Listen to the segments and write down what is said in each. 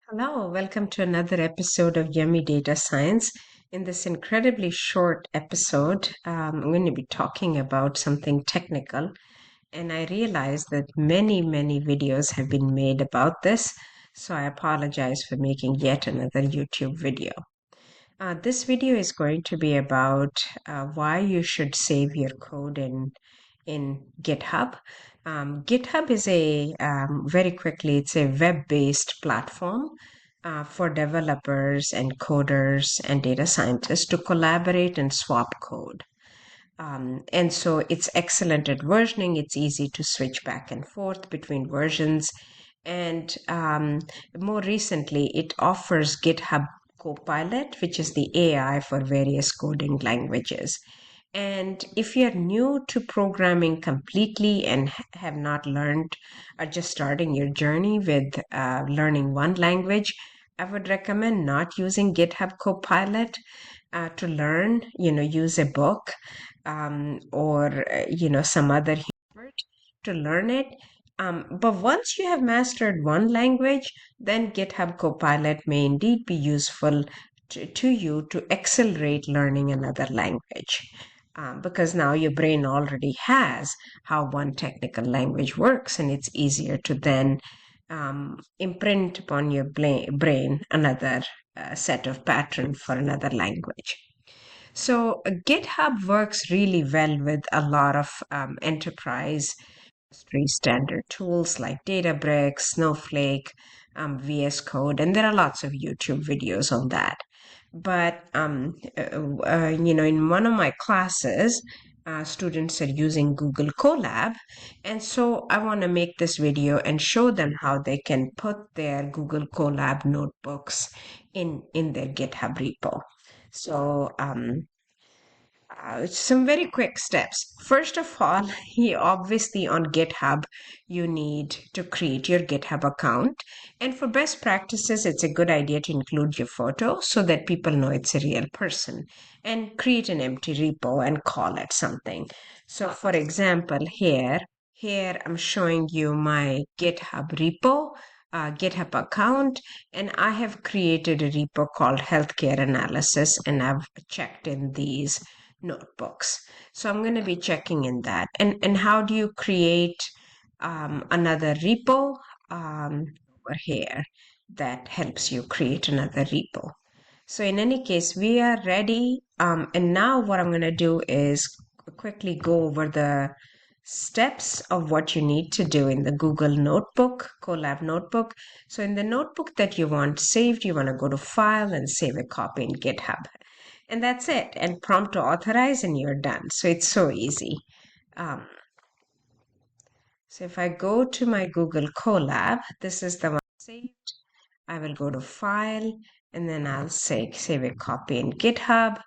Hello, welcome to another episode of Yummy Data Science. In this incredibly short episode, I'm going to be talking about something technical, and I realize that many videos have been made about this, so I apologize for making yet another YouTube video. This video is going to be about why you should save your code in GitHub. GitHub is very quickly, it's a web-based platform for developers and coders and data scientists to collaborate and swap code. And so it's excellent at versioning. It's easy to switch back and forth between versions. And more recently, it offers GitHub Copilot, which is the AI for various coding languages. And if you're new to programming completely and have not learned or just starting your journey with learning one language, I would recommend not using GitHub Copilot to learn. Use a book or some other effort to learn it. But once you have mastered one language, then GitHub Copilot may indeed be useful to you to accelerate learning another language. Because now your brain already has how one technical language works, and it's easier to then imprint upon your brain another set of pattern for another language. So GitHub works really well with a lot of enterprise industry standard tools like Databricks, Snowflake, VS Code, and there are lots of YouTube videos on that. But in one of my classes, students are using Google Colab, and so I want to make this video and show them how they can put their Google Colab notebooks in their GitHub repo. So some very quick steps. First of all, obviously on GitHub, you need to create your GitHub account. And for best practices, it's a good idea to include your photo so that people know it's a real person, and create an empty repo and call it something. So for example, here I'm showing you my GitHub repo, GitHub account, and I have created a repo called Healthcare Analysis, and I've checked in these notebooks. So I'm going to be checking in that. And how do you create another repo over here that helps you create another repo? So in any case, we are ready. And now what I'm going to do is quickly go over the steps of what you need to do in the Google Notebook, Colab Notebook. So in the notebook that you want saved, you want to go to File and save a copy in GitHub. And that's it. And prompt to authorize and you're done. So it's so easy. So if I go to my Google Colab, this is the one saved. I will go to File and then I'll say save a copy in GitHub.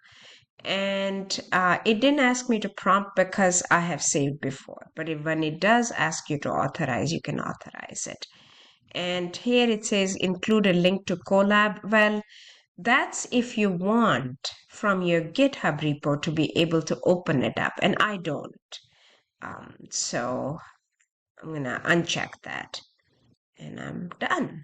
And it didn't ask me to prompt because I have saved before. But when it does ask you to authorize, you can authorize it. And here it says include a link to Colab. Well, that's if you want from your GitHub repo to be able to open it up, and I don't. So I'm going to uncheck that, and I'm done.